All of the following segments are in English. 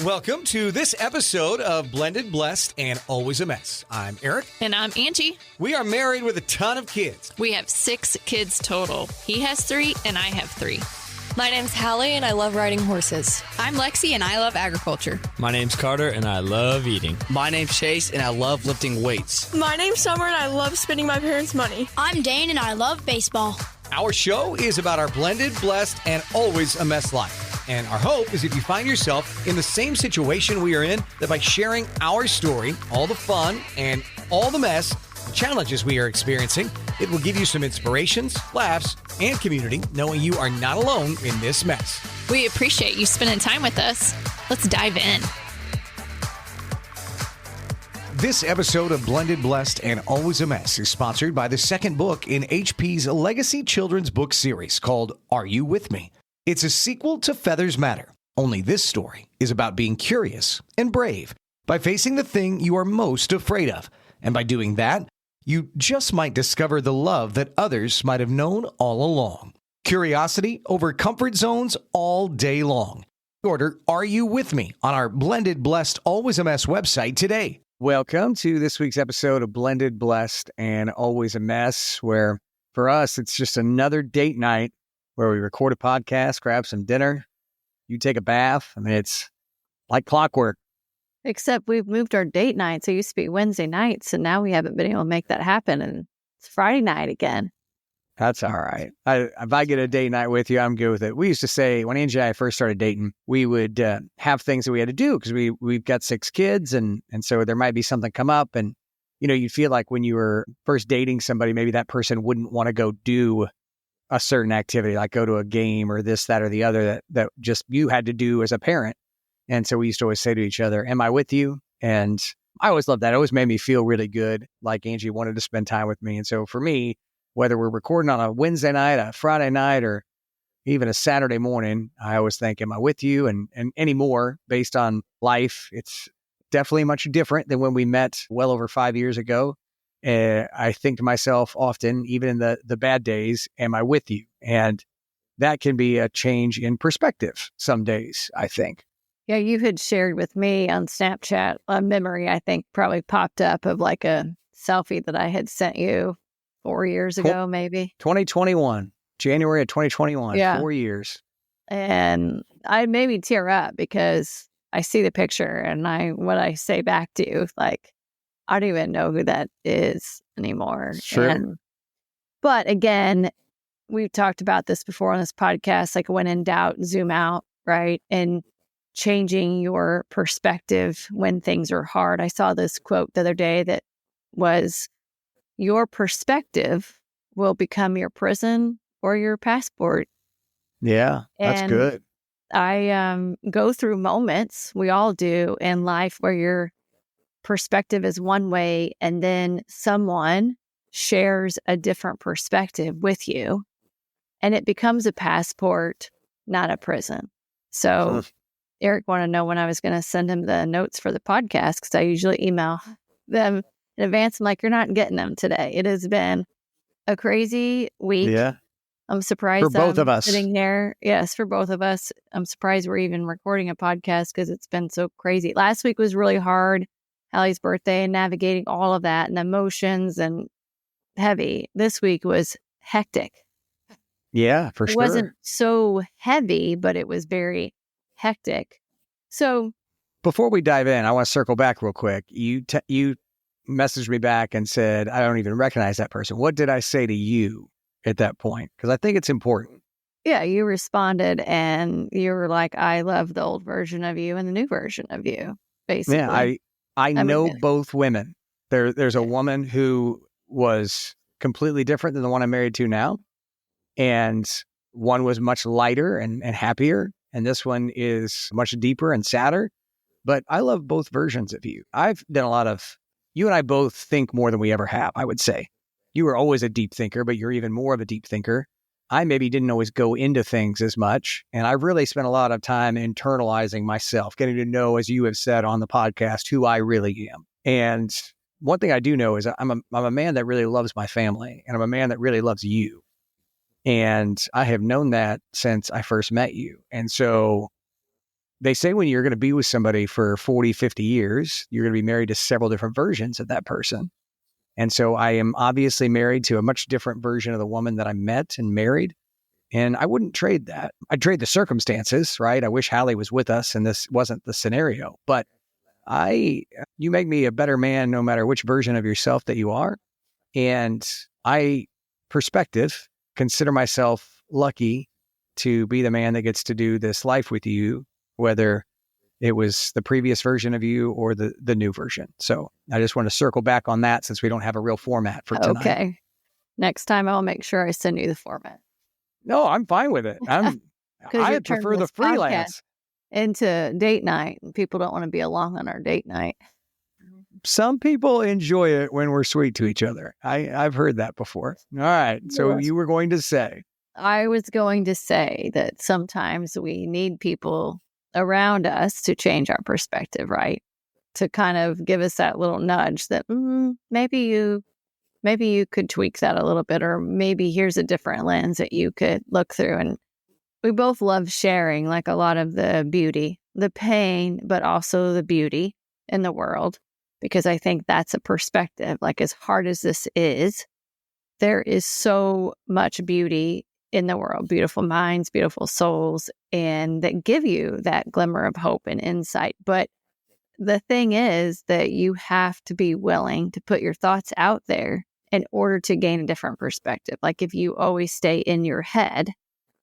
Welcome to this episode of Blended, Blessed, and Always a Mess. I'm Aric. And I'm Angie. We are married with a ton of kids. We have 6 kids total. He has 3 and I have 3. My name's Hallie and I love riding horses. I'm Lexi and I love agriculture. My name's Carter and I love eating. My name's Chase and I love lifting weights. My name's Summer and I love spending my parents' money. I'm Dane and I love baseball. Our show is about our blended, blessed, and always a mess life. And our hope is if you find yourself in the same situation we are in, that by sharing our story, all the fun and all the mess, the challenges we are experiencing, it will give you some inspirations, laughs, and community, knowing you are not alone in this mess. We appreciate you spending time with us. Let's dive in. This episode of Blended, Blessed, and Always a Mess is sponsored by the second book in HP's legacy children's book series called Are You With Me? It's a sequel to Feathers Matter, only this story is about being curious and brave by facing the thing you are most afraid of. And by doing that, you just might discover the love that others might have known all along. Curiosity over comfort zones all day long. Order Are You With Me on our Blended, Blessed, Always a Mess website today. Welcome to this week's episode of Blended, Blessed, and Always a Mess, where for us, it's just another date night where we record a podcast, grab some dinner, you take a bath. I mean, it's like clockwork. Except we've moved our date night. So it used to be Wednesday nights, and now we haven't been able to make that happen. And it's Friday night again. That's all right. If I get a date night with you, I'm good with it. We used to say, when Angie and I first started dating, we would have things that we had to do because we've got 6 kids. And so there might be something come up. And, you know, you'd feel like when you were first dating somebody, maybe that person wouldn't want to go do a certain activity, like go to a game or this, that, or the other that just you had to do as a parent. And so we used to always say to each other, am I with you? And I always loved that. It always made me feel really good, like Angie wanted to spend time with me. And so for me, whether we're recording on a Wednesday night, a Friday night, or even a Saturday morning, I always think, am I with you? And anymore, based on life, it's definitely much different than when we met well over 5 years ago. I think to myself often, even in the bad days, am I with you? And that can be a change in perspective some days, I think. Yeah, you had shared with me on Snapchat a memory, I think probably popped up of like a selfie that I had sent you 4 years ago, maybe. 2021, January of 2021, yeah. 4 years. And I made me tear up because I see the picture and what I say back to you, like, I don't even know who that is anymore. Sure. But again, we've talked about this before on this podcast, like when in doubt, zoom out, right? And changing your perspective when things are hard. I saw this quote the other day that was, your perspective will become your prison or your passport. Yeah, that's and good. I go through moments, we all do in life, where your perspective is one way and then someone shares a different perspective with you and it becomes a passport, not a prison. So Aric wanted to know when I was going to send him the notes for the podcast, because I usually email them in advance. I'm like, you're not getting them today. It has been a crazy week. Yeah. I'm surprised for both of us sitting there. Yes, for both of us. I'm surprised we're even recording a podcast because it's been so crazy. Last week was really hard. Hallie's birthday and navigating all of that and emotions and heavy. This week was hectic. Yeah, for sure. It wasn't so heavy, but it was very hectic. So before we dive in, I want to circle back real quick. You messaged me back and said, I don't even recognize that person. What did I say to you at that point? Because I think it's important. Yeah, you responded and you were like, I love the old version of you and the new version of you, basically. Yeah, I know both women. There's a woman who was completely different than the one I'm married to now. And one was much lighter and happier. And this one is much deeper and sadder. But I love both versions of you. I've done you and I both think more than we ever have, I would say. You were always a deep thinker, but you're even more of a deep thinker. I maybe didn't always go into things as much. And I really spent a lot of time internalizing myself, getting to know, as you have said on the podcast, who I really am. And one thing I do know is I'm a man that really loves my family, and I'm a man that really loves you. And I have known that since I first met you. And so they say when you're going to be with somebody for 40, 50 years, you're going to be married to several different versions of that person. And so I am obviously married to a much different version of the woman that I met and married. And I wouldn't trade that. I'd trade the circumstances, right? I wish Hallie was with us and this wasn't the scenario. But you make me a better man no matter which version of yourself that you are. And consider myself lucky to be the man that gets to do this life with you, whether it was the previous version of you or the new version. So I just want to circle back on that since we don't have a real format for tonight. Okay. Next time I'll make sure I send you the format. No, I'm fine with it. I prefer the freelance into date night, and people don't want to be along on our date night. Some people enjoy it when we're sweet to each other. I've heard that before. All right. So you were going to say. I was going to say that sometimes we need people around us to change our perspective, right? To kind of give us that little nudge that maybe you could tweak that a little bit, or maybe here's a different lens that you could look through. And we both love sharing like a lot of the beauty, the pain, but also the beauty in the world, because I think that's a perspective. Like, as hard as this is, there is so much beauty in the world, beautiful minds, beautiful souls, and that give you that glimmer of hope and insight. But the thing is that you have to be willing to put your thoughts out there in order to gain a different perspective. Like, if you always stay in your head,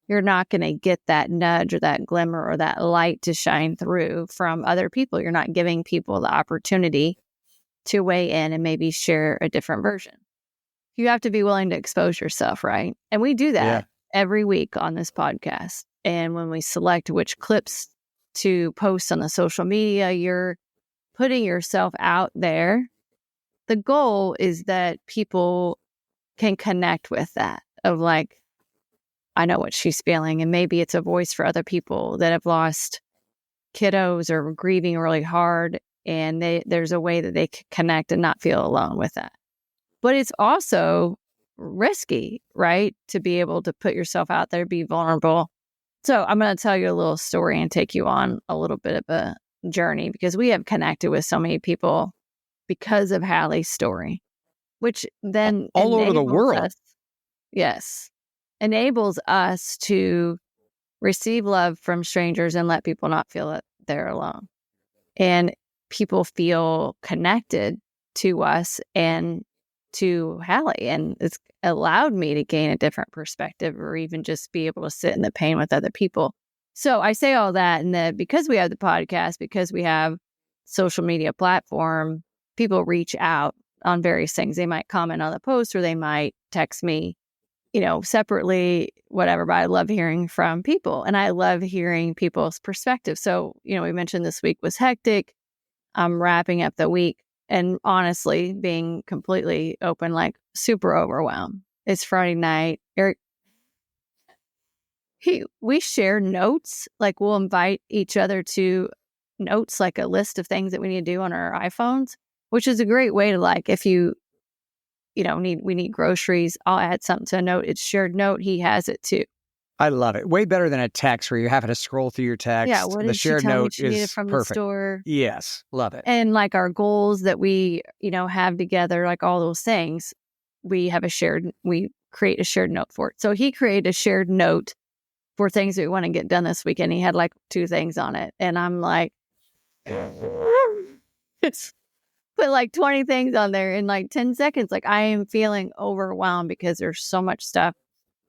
you're not going to get that nudge or that glimmer or that light to shine through from other people. You're not giving people the opportunity to weigh in and maybe share a different version. You have to be willing to expose yourself, right? And we do that every week on this podcast. And when we select which clips to post on the social media, you're putting yourself out there. The goal is that people can connect with that, of like, I know what she's feeling. And maybe it's a voice for other people that have lost kiddos or grieving really hard. And there's a way that they can connect and not feel alone with that. But it's also risky, right? To be able to put yourself out there, be vulnerable. So I'm going to tell you a little story and take you on a little bit of a journey, because we have connected with so many people because of Hallie's story, which then all over the world. Enables us to receive love from strangers and let people not feel that they're alone. And people feel connected to us and to Hallie. And it's allowed me to gain a different perspective, or even just be able to sit in the pain with other people. So I say all that, and that because we have the podcast, because we have social media platform, people reach out on various things. They might comment on the post, or they might text me, separately, whatever. But I love hearing from people, and I love hearing people's perspective. So, we mentioned this week was hectic. I'm wrapping up the week, and honestly, being completely open, like super overwhelmed. It's Friday night. Aric, we share notes. Like, we'll invite each other to notes, like a list of things that we need to do on our iPhones, which is a great way to, like, if we need groceries, I'll add something to a note. It's shared note. He has it too. I love it. Way better than a text where you're having to scroll through your text. Yeah, what the did shared she tell me note she is needed from perfect. the store? Yes, love it. And like our goals that we, have together, like all those things, we create a shared note for it. So he created a shared note for things that we want to get done this weekend. He had like 2 things on it. And I'm like, it's put like 20 things on there in like 10 seconds. Like, I am feeling overwhelmed because there's so much stuff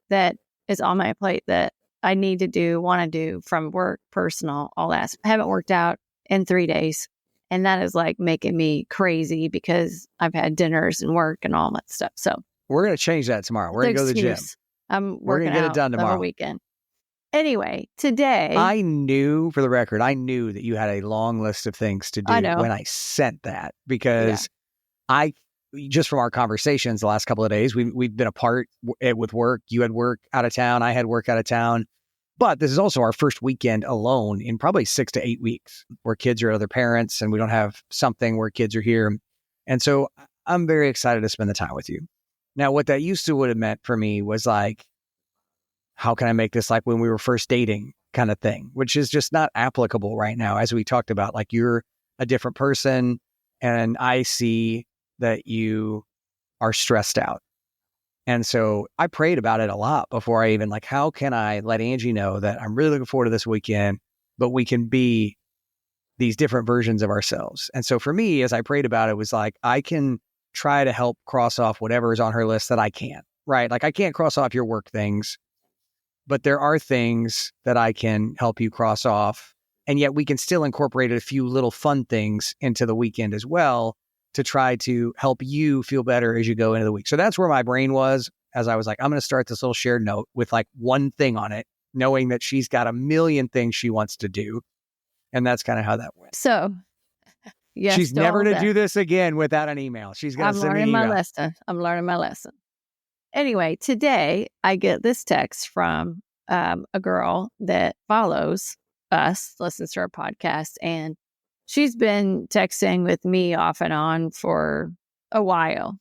that is on my plate that I need to do, want to do, from work, personal, all that. I haven't worked out in 3 days. And that is like making me crazy because I've had dinners and work and all that stuff. So we're going to change that tomorrow. We're going to go to the gym. We're going to get it done tomorrow. The weekend. Anyway, today. I knew, for the record, that you had a long list of things to do when I sent that, because just from our conversations the last couple of days, we've been apart with work. You had work out of town. I had work out of town. But this is also our first weekend alone in probably 6 to 8 weeks, where kids are at other parents and we don't have something where kids are here. And so I'm very excited to spend the time with you. Now, what that used to would have meant for me was like, how can I make this like when we were first dating kind of thing, which is just not applicable right now. As we talked about, like you're a different person and I see that you are stressed out. And so I prayed about it a lot before I even like, how can I let Angie know that I'm really looking forward to this weekend, but we can be these different versions of ourselves. And so for me, as I prayed about it, was like, I can try to help cross off whatever is on her list that I can't, right? Like I can't cross off your work things, but there are things that I can help you cross off. And yet we can still incorporate a few little fun things into the weekend as well to try to help you feel better as you go into the week. So that's where my brain was as I was like, I'm going to start this little shared note with like one thing on it, knowing that she's got a million things she wants to do. And that's kind of how that went. So, yes, she's never to do this again without an email. She's going to send me an email. I'm learning my lesson. Anyway, today I get this text from a girl that follows us, listens to our podcast, and she's been texting with me off and on for a while.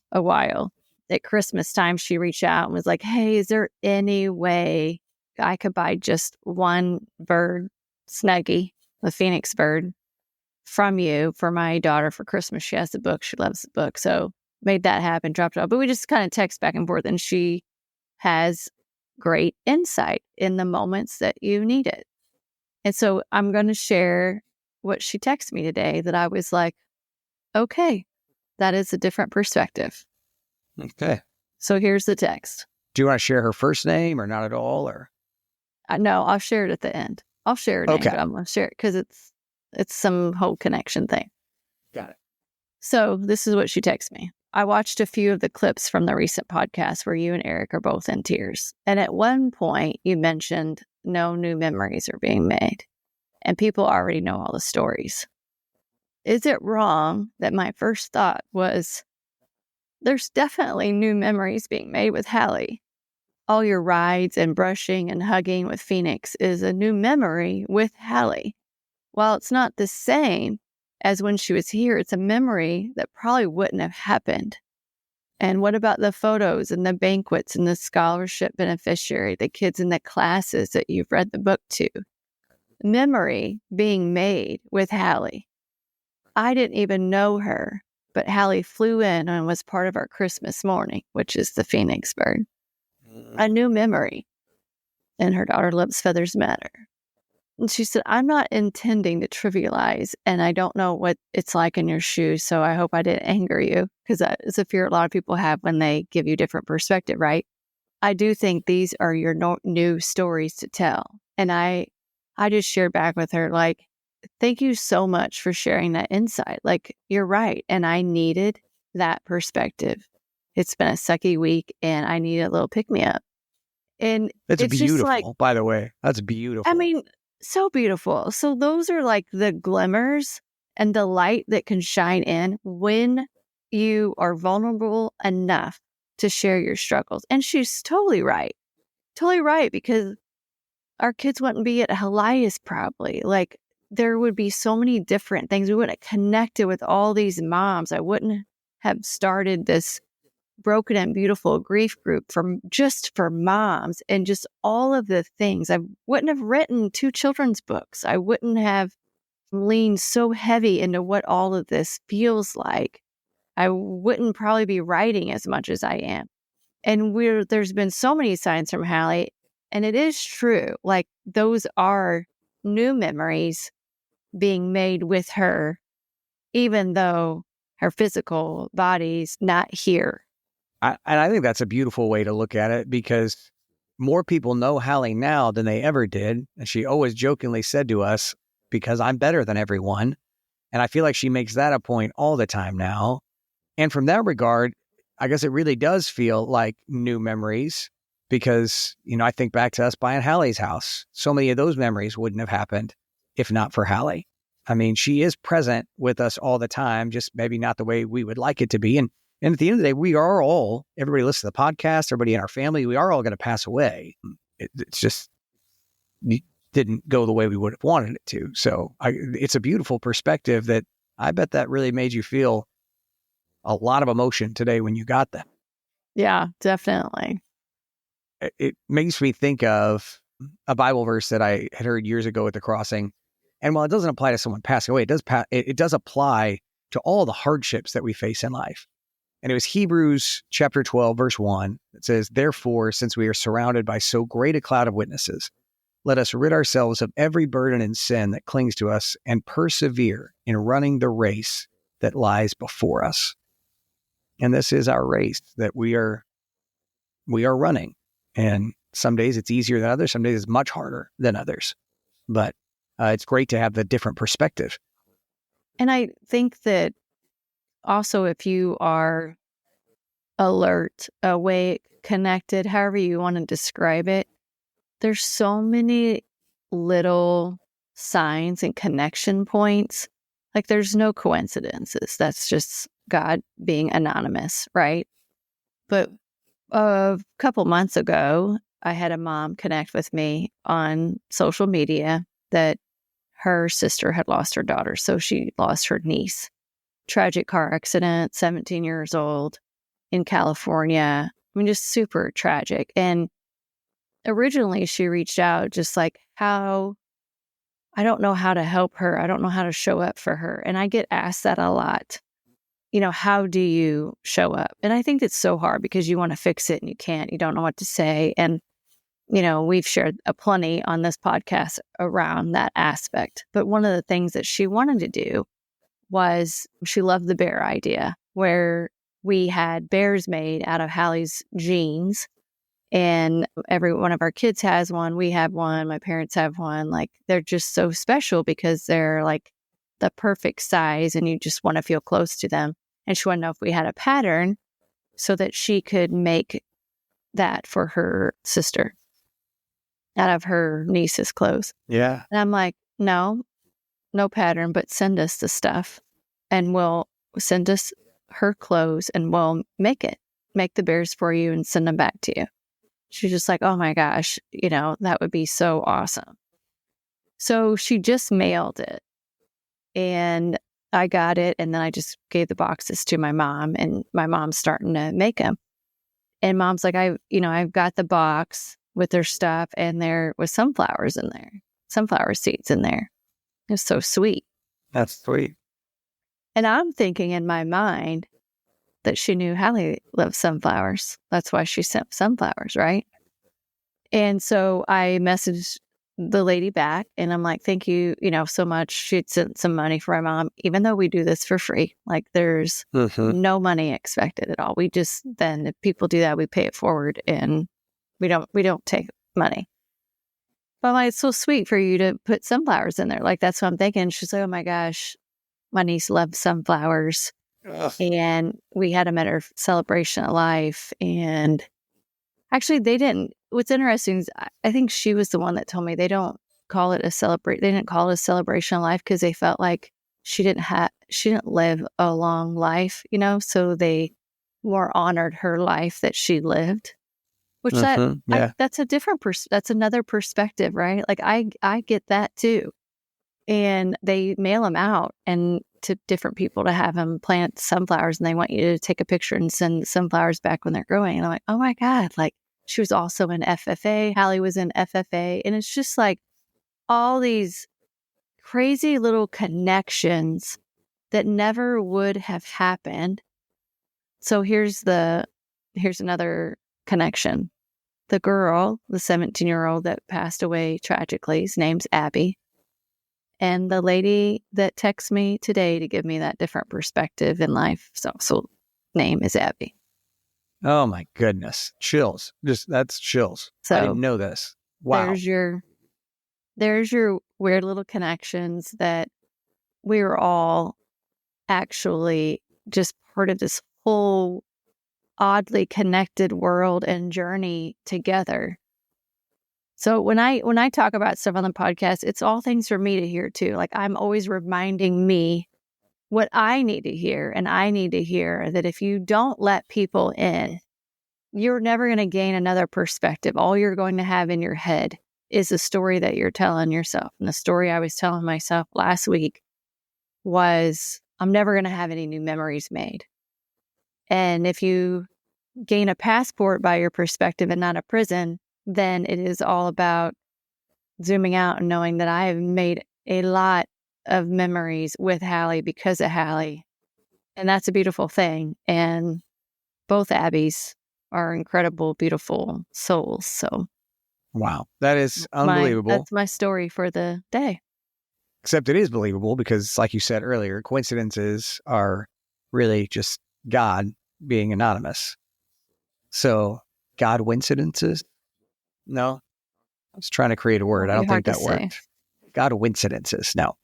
At Christmas time, she reached out and was like, hey, is there any way I could buy just one bird Snuggie, the Phoenix bird, from you for my daughter for Christmas? She has the book. She loves the book. So made that happen, dropped it off. But we just kind of text back and forth. And she has great insight in the moments that you need it. And so I'm going to share what she texted me today that I was like, okay, that is a different perspective. Okay. So here's the text. Do you want to share her first name or not at all? Or no, I'll share it at the end. I'll share it. Okay. But I'm going to share it because it's some whole connection thing. Got it. So this is what she texted me. I watched a few of the clips from the recent podcast where you and Aric are both in tears. And at one point you mentioned no new memories are being made and people already know all the stories. Is it wrong that my first thought was there's definitely new memories being made with Hallie? All your rides and brushing and hugging with Phoenix is a new memory with Hallie. While it's not the same as when she was here, it's a memory that probably wouldn't have happened. And what about the photos and the banquets and the scholarship beneficiary, the kids in the classes that you've read the book to? Memory being made with Hallie. I didn't even know her, but Hallie flew in and was part of our Christmas morning, which is the Phoenix bird. A new memory. And her daughter loves feathers matter. And she said, I'm not intending to trivialize, and I don't know what it's like in your shoes, so I hope I didn't anger you, because that is a fear a lot of people have when they give you different perspective, right? I do think these are your new stories to tell. And I just shared back with her, like, thank you so much for sharing that insight. Like, you're right, and I needed that perspective. It's been a sucky week, and I need a little pick-me-up. And it's beautiful, just like, by the way. That's beautiful. I mean, so beautiful. So those are like the glimmers and the light that can shine in when you are vulnerable enough to share your struggles. And she's totally right. Totally right, because our kids wouldn't be at Helias probably. Like, there would be so many different things. We wouldn't have connected with all these moms. I wouldn't have started this Broken and Beautiful grief group for moms and just all of the things. I wouldn't have written 2 children's books. I wouldn't have leaned so heavy into what all of this feels like. I wouldn't probably be writing as much as I am. And there's been so many signs from Hallie, and it is true. Like, those are new memories being made with her, even though her physical body's not here. And I think that's a beautiful way to look at it, because more people know Hallie now than they ever did. And she always jokingly said to us, because I'm better than everyone. And I feel like she makes that a point all the time now. And from that regard, I guess it really does feel like new memories, because, I think back to us buying Hallie's house. So many of those memories wouldn't have happened if not for Hallie. I mean, she is present with us all the time, just maybe not the way we would like it to be. And at the end of the day, we are all, everybody listens to the podcast, everybody in our family, we are all going to pass away. It's just, it didn't go the way we would have wanted it to. So it's a beautiful perspective that I bet that really made you feel a lot of emotion today when you got that. Yeah, definitely. It makes me think of a Bible verse that I had heard years ago at the crossing. And while it doesn't apply to someone passing away, it does apply to all the hardships that we face in life. And it was Hebrews chapter 12, verse 1. It says, "Therefore, since we are surrounded by so great a cloud of witnesses, let us rid ourselves of every burden and sin that clings to us and persevere in running the race that lies before us." And this is our race that we are running. And some days it's easier than others. Some days it's much harder than others. But it's great to have the different perspective. And I think that also if you are alert, awake, connected, however you want to describe it, there's so many little signs and connection points. Like there's no coincidences. That's just God being anonymous, right? But a couple months ago, I had a mom connect with me on social media that her sister had lost her daughter. So she lost her niece. Tragic car accident, 17 years old in California. I mean, just super tragic. And originally she reached out just like, how, I don't know how to help her. I don't know how to show up for her. And I get asked that a lot. You know, how do you show up? And I think it's so hard because you want to fix it and you can't. You don't know what to say. And, you know, we've shared a plenty on this podcast around that aspect. But one of the things that she wanted to do was she loved the bear idea, where we had bears made out of Hallie's jeans. And every one of our kids has one. We have one. My parents have one. Like, they're just so special because they're like the perfect size and you just want to feel close to them. And she wanted to know if we had a pattern so that she could make that for her sister out of her niece's clothes. Yeah. And I'm like, no pattern, but send us the stuff and we'll send us her clothes and we'll make the bears for you and send them back to you. She's just like, oh my gosh, you know, that would be so awesome. So she just mailed it and I got it. And then I just gave the boxes to my mom and my mom's starting to make them. And mom's like, I've got the box with their stuff and there was sunflowers in there, sunflower seeds in there. It was so sweet. That's sweet. And I'm thinking in my mind that she knew Hallie loved sunflowers. That's why she sent sunflowers, right? And so I messaged the lady back and I'm like, thank you, so much. She'd sent some money for my mom, even though we do this for free. Like there's no money expected at all. We just, then if people do that, we pay it forward and we don't take money. But I'm like, it's so sweet for you to put sunflowers in there. Like, that's what I'm thinking. She's like, oh my gosh, my niece loves sunflowers. Ugh. And we had them at her celebration of life. And actually they didn't. What's interesting is I think she was the one that told me they don't call it a they didn't call it a celebration of life because they felt like she didn't live a long life, so they more honored her life that she lived. Which that's a different that's another perspective, right? Like I get that too. And they mail them out and to different people to have them plant sunflowers, and they want you to take a picture and send the sunflowers back when they're growing. And I'm like, oh my God, like she was also in FFA. Hallie was in FFA. And it's just like all these crazy little connections that never would have happened. So here's another connection. The girl, the 17-year-old that passed away tragically, his name's Abby. And the lady that texted me today to give me that different perspective in life, so name is Abby. Oh my goodness. Chills. That's chills. So I didn't know this. Wow. There's your weird little connections that we were all actually just part of this whole oddly connected world and journey together. So when I talk about stuff on the podcast, it's all things for me to hear too. Like I'm always reminding me what I need to hear, and I need to hear that if you don't let people in, you're never going to gain another perspective. All you're going to have in your head is the story that you're telling yourself. And the story I was telling myself last week was, I'm never going to have any new memories made. And if you gain a passport by your perspective and not a prison, then it is all about zooming out and knowing that I have made a lot of memories with Hallie because of Hallie. And that's a beautiful thing. And both Abbies are incredible, beautiful souls. So, wow, that is unbelievable. That's my story for the day. Except it is believable because, like you said earlier, coincidences are really just God being anonymous. So, God coincidences? No, I was trying to create a word. I don't think that worked. God coincidences. No,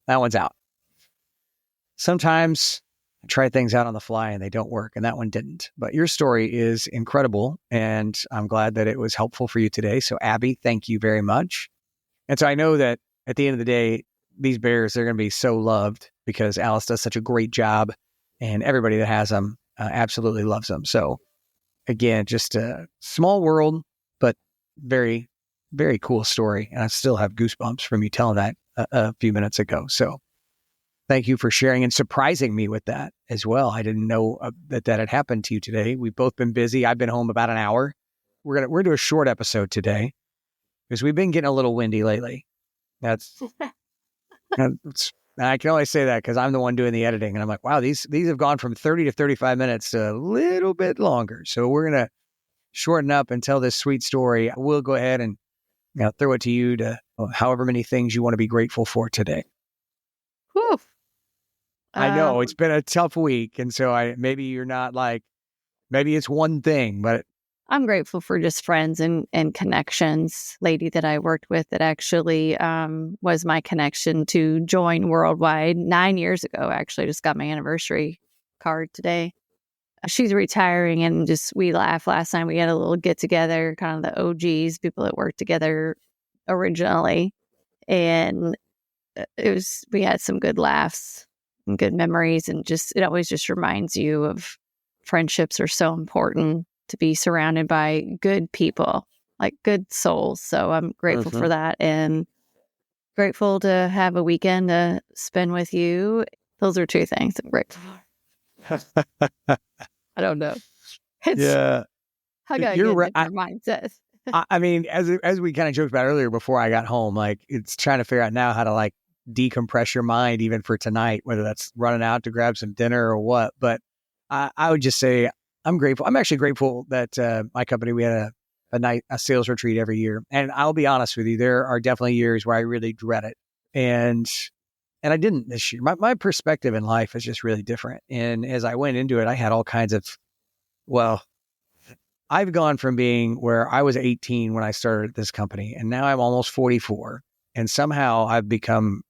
that one's out. Sometimes I try things out on the fly and they don't work, and that one didn't. But your story is incredible, and I'm glad that it was helpful for you today. So, Abby, thank you very much. And so I know that at the end of the day, these bears, they're going to be so loved because Alice does such a great job, and everybody that has them absolutely loves them. So, again, just a small world, but very, very cool story. And I still have goosebumps from you telling that a few minutes ago. So, thank you for sharing and surprising me with that as well. I didn't know that had happened to you today. We've both been busy. I've been home about an hour. We're gonna do a short episode today because we've been getting a little windy lately. I can only say that because I'm the one doing the editing, and I'm like, wow, these have gone from 30 to 35 minutes to a little bit longer. So we're gonna shorten up and tell this sweet story. We'll go ahead and throw it to you to however many things you want to be grateful for today. Whew. I know it's been a tough week. And so maybe you're not like, maybe it's one thing, but I'm grateful for just friends and connections. Lady that I worked with that actually was my connection to join Worldwide 9 years ago. Actually, just got my anniversary card today. She's retiring, and just we laughed last time. We had a little get together, kind of the OGs, people that worked together originally, and we had some good laughs and good memories, and just it always just reminds you of friendships are so important, to be surrounded by good people, like good souls. So I'm grateful for that, and grateful to have a weekend to spend with you. Those are two things I'm grateful for. I don't know. Yeah, I got you're right. Mindset. I mean, as we kind of joked about earlier before I got home, like it's trying to figure out now how to like decompress your mind even for tonight, whether that's running out to grab some dinner or what. But I would just say I'm grateful. I'm actually grateful that my company, we had a sales retreat every year. And I'll be honest with you, there are definitely years where I really dread it. And I didn't this year. My perspective in life is just really different. And as I went into it, I had all kinds of, I've gone from being where I was 18 when I started this company, and now I'm almost 44. And somehow I've become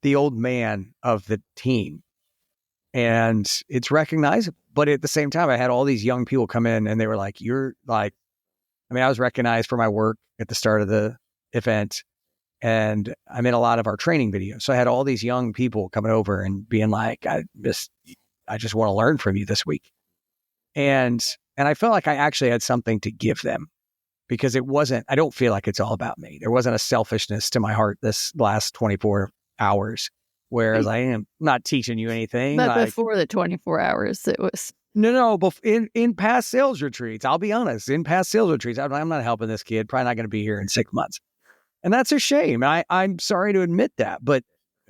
the old man of the team. And it's recognizable. But at the same time, I had all these young people come in, and they were like, I was recognized for my work at the start of the event, and I'm in a lot of our training videos. So I had all these young people coming over and being like, I just want to learn from you this week. And I felt like I actually had something to give them, because I don't feel like it's all about me. There wasn't a selfishness to my heart this last 24 hours, whereas I am not teaching you anything. But before the 24 hours, it was. No. In past sales retreats, I'll be honest, in past sales retreats, I'm not helping this kid, probably not going to be here in 6 months. And that's a shame. I'm sorry to admit that. But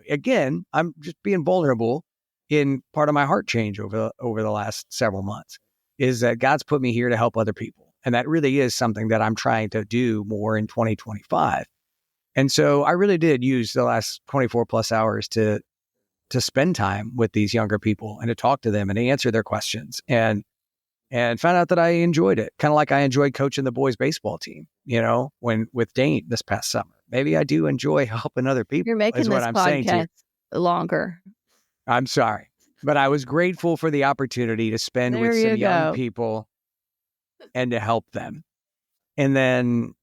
again, I'm just being vulnerable in part of my heart change over the last several months, is that God's put me here to help other people. And that really is something that I'm trying to do more in 2025. And so I really did use the last 24 plus hours to spend time with these younger people and to talk to them and to answer their questions, and found out that I enjoyed it. Kind of like I enjoyed coaching the boys baseball team, with Dane this past summer. Maybe I do enjoy helping other people. You're making this podcast longer. I'm sorry, but I was grateful for the opportunity to spend with some young people and to help them. And then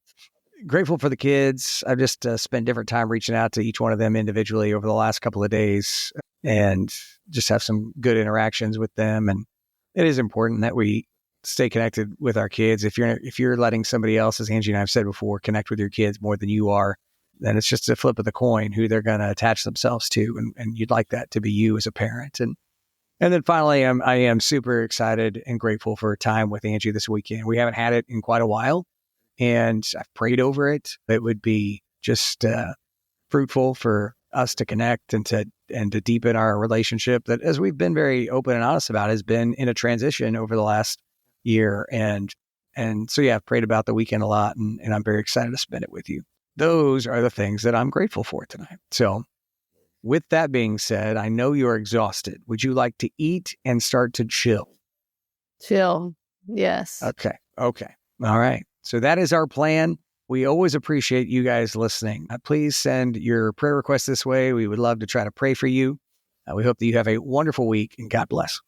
grateful for the kids. I've just spent different time reaching out to each one of them individually over the last couple of days, and just have some good interactions with them. And it is important that we stay connected with our kids. If you're letting somebody else, as Angie and I have said before, connect with your kids more than you are, then it's just a flip of the coin who they're going to attach themselves to. And you'd like that to be you as a parent. And then finally, I am super excited and grateful for time with Angie this weekend. We haven't had it in quite a while, and I've prayed over it. It would be just fruitful for us to connect and to deepen our relationship that, as we've been very open and honest about, has been in a transition over the last year. And so, yeah, I've prayed about the weekend a lot, and I'm very excited to spend it with you. Those are the things that I'm grateful for tonight. So with that being said, I know you're exhausted. Would you like to eat and start to chill? Chill. Yes. Okay. All right. So that is our plan. We always appreciate you guys listening. Please send your prayer requests this way. We would love to try to pray for you. We hope that you have a wonderful week, and God bless.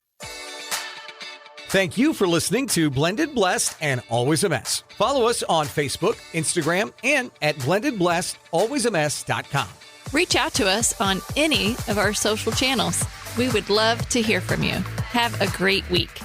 Thank you for listening to Blended Blessed and Always a Mess. Follow us on Facebook, Instagram, and at blendedblessedalwaysamess.com. Reach out to us on any of our social channels. We would love to hear from you. Have a great week.